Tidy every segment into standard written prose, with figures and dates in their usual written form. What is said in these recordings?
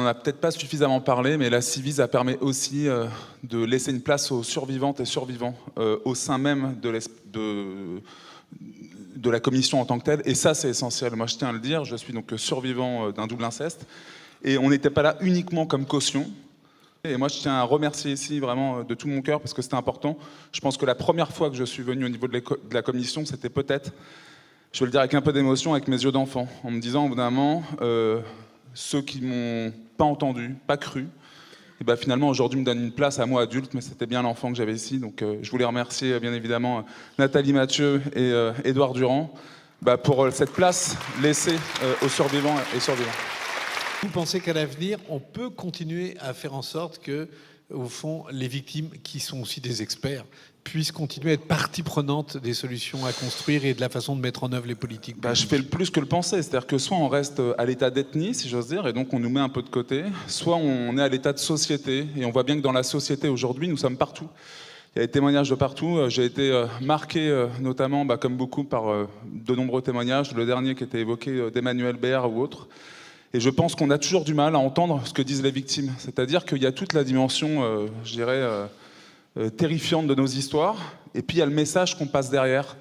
n'en a peut-être pas suffisamment parlé, mais la Ciivise a permis aussi de laisser une place aux survivantes et survivants au sein même de la commission en tant que telle. Et ça, c'est essentiel. Moi, je tiens à le dire, je suis donc survivant d'un double inceste. Et on n'était pas là uniquement comme caution. Et moi, je tiens à remercier ici vraiment de tout mon cœur parce que c'était important. Je pense que la première fois que je suis venu au niveau de la commission, c'était peut-être, je vais le dire avec un peu d'émotion, avec mes yeux d'enfant, en me disant au bout d'un moment, ceux qui m'ont pas entendu, pas cru, et ben finalement aujourd'hui me donnent une place à moi adulte, mais c'était bien l'enfant que j'avais ici. Donc je voulais remercier bien évidemment Nathalie Mathieu et Édouard Durand pour cette place laissée aux survivants et survivants. Vous pensez qu'à l'avenir, on peut continuer à faire en sorte que, au fond, les victimes, qui sont aussi des experts, puissent continuer à être partie prenante des solutions à construire et de la façon de mettre en œuvre les politiques? Je fais le plus que le penser, c'est-à-dire que soit on reste à l'état d'ethnie, si j'ose dire, et donc on nous met un peu de côté, soit on est à l'état de société, et on voit bien que dans la société aujourd'hui, nous sommes partout. Il y a des témoignages de partout. J'ai été marqué notamment, comme beaucoup, par de nombreux témoignages. Le dernier qui était évoqué d'Emmanuel Béard ou autre. Et je pense qu'on a toujours du mal à entendre ce que disent les victimes. C'est-à-dire qu'il y a toute la dimension, je dirais, terrifiante de nos histoires. Et puis il y a le message qu'on passe derrière,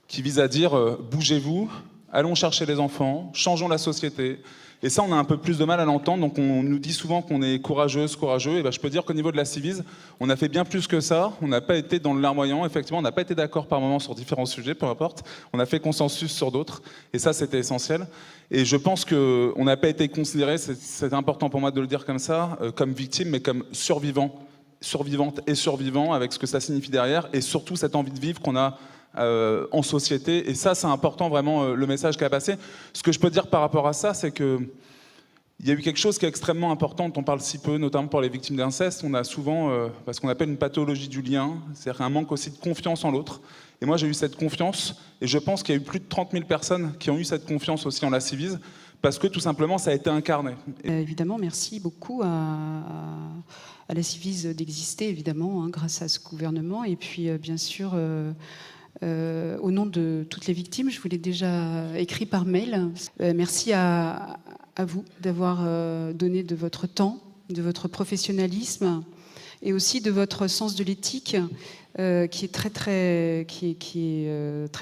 qui vise à dire bougez-vous, allons chercher les enfants, changeons la société. Et ça, on a un peu plus de mal à l'entendre. Donc on nous dit souvent qu'on est courageuse, courageux. Et je peux dire qu'au niveau de la Ciivise, on a fait bien plus que ça. On n'a pas été dans le larmoyant. Effectivement, on n'a pas été d'accord par moments sur différents sujets, peu importe. On a fait consensus sur d'autres. Et ça, c'était essentiel. Et je pense qu'on n'a pas été considérés, c'est important pour moi de le dire comme ça, comme victime, mais comme survivant, survivante et survivant, avec ce que ça signifie derrière. Et surtout cette envie de vivre qu'on a en société. Et ça, c'est important, vraiment, le message qui a passé. Ce que je peux dire par rapport à ça, c'est que il y a eu quelque chose qui est extrêmement important, dont on parle si peu, notamment pour les victimes d'inceste. On a souvent ce qu'on appelle une pathologie du lien, c'est-à-dire un manque aussi de confiance en l'autre. Et moi, j'ai eu cette confiance, et je pense qu'il y a eu plus de 30 000 personnes qui ont eu cette confiance aussi en la Ciivise, parce que tout simplement, ça a été incarné. Évidemment, merci beaucoup à la Ciivise d'exister, évidemment, grâce à ce gouvernement. Et puis, bien sûr, au nom de toutes les victimes, je vous l'ai déjà écrit par mail. Merci à vous d'avoir donné de votre temps, de votre professionnalisme et aussi de votre sens de l'éthique qui est très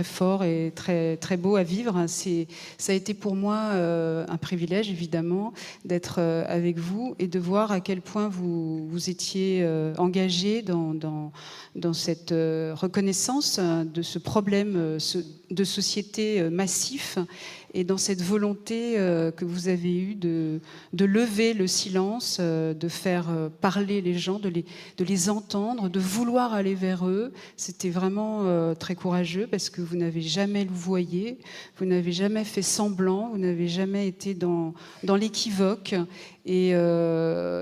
fort et très beau à vivre. Ça a été pour moi un privilège, évidemment, d'être avec vous et de voir à quel point vous étiez engagé dans cette reconnaissance de ce problème de société massif et dans cette volonté que vous avez eue de lever le silence, de faire parler les gens, de les entendre, de vouloir aller vers eux. C'était vraiment très courageux parce que vous n'avez jamais louvoyé, vous n'avez jamais fait semblant, vous n'avez jamais été dans l'équivoque. Et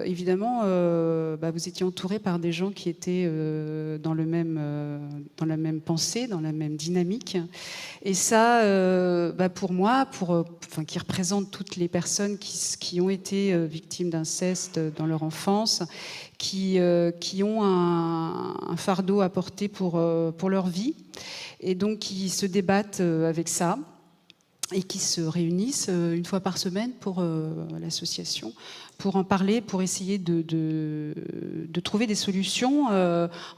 évidemment, vous étiez entouré par des gens qui étaient dans la même pensée, dans la même dynamique. Et ça, pour moi, qui représente toutes les personnes qui ont été victimes d'inceste dans leur enfance, qui ont un fardeau à porter pour leur vie, et donc qui se débattent avec ça, et qui se réunissent une fois par semaine pour l'association, pour en parler, pour essayer de trouver des solutions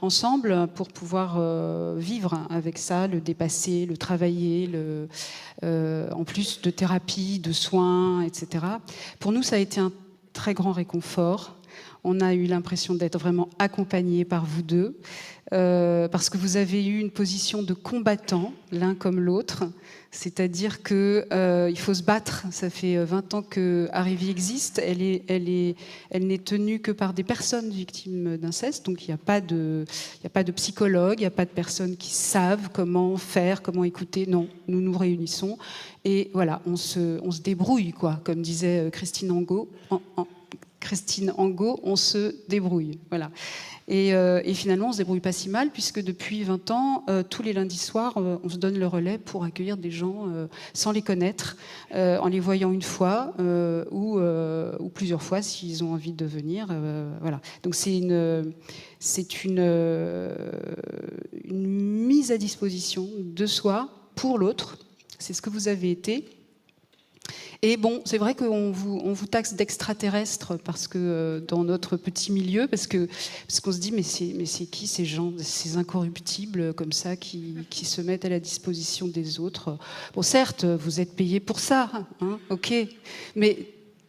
ensemble pour pouvoir vivre avec ça, le dépasser, le travailler, en plus de thérapie, de soins, etc. Pour nous, ça a été un très grand réconfort. On a eu l'impression d'être vraiment accompagnés par vous deux, parce que vous avez eu une position de combattant, l'un comme l'autre. C'est-à-dire qu'il faut se battre. Ça fait 20 ans que Arrivie existe. Elle n'est tenue que par des personnes victimes d'inceste. Donc il n'y a pas de psychologue, il n'y a pas de personnes qui savent comment faire, comment écouter. Non, nous nous réunissons et voilà, on se débrouille, quoi. Comme disait Christine Angot, on se débrouille. Voilà. Et finalement, on ne se débrouille pas si mal, puisque depuis 20 ans, tous les lundis soirs, on se donne le relais pour accueillir des gens sans les connaître, en les voyant une fois ou plusieurs fois s'ils ont envie de venir. Voilà. Donc c'est une mise à disposition de soi pour l'autre. C'est ce que vous avez été. Et bon, c'est vrai qu'on vous taxe d'extraterrestres parce que dans notre petit milieu, parce qu'on se dit mais c'est qui ces gens, ces incorruptibles comme ça qui se mettent à la disposition des autres. Bon, certes, vous êtes payés pour ça, hein, ok, mais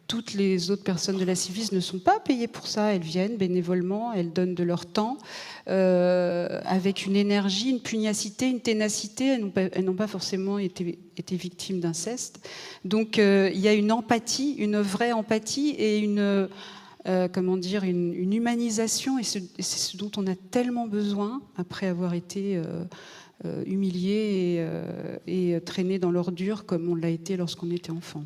toutes les autres personnes de la Civis ne sont pas payées pour ça. Elles viennent bénévolement, elles donnent de leur temps avec une énergie, une pugnacité, une ténacité. Elles n'ont pas forcément été victimes d'inceste. Donc il y a une empathie, une vraie empathie et une humanisation. Et c'est ce dont on a tellement besoin après avoir été humilié et traîné dans l'ordure comme on l'a été lorsqu'on était enfant.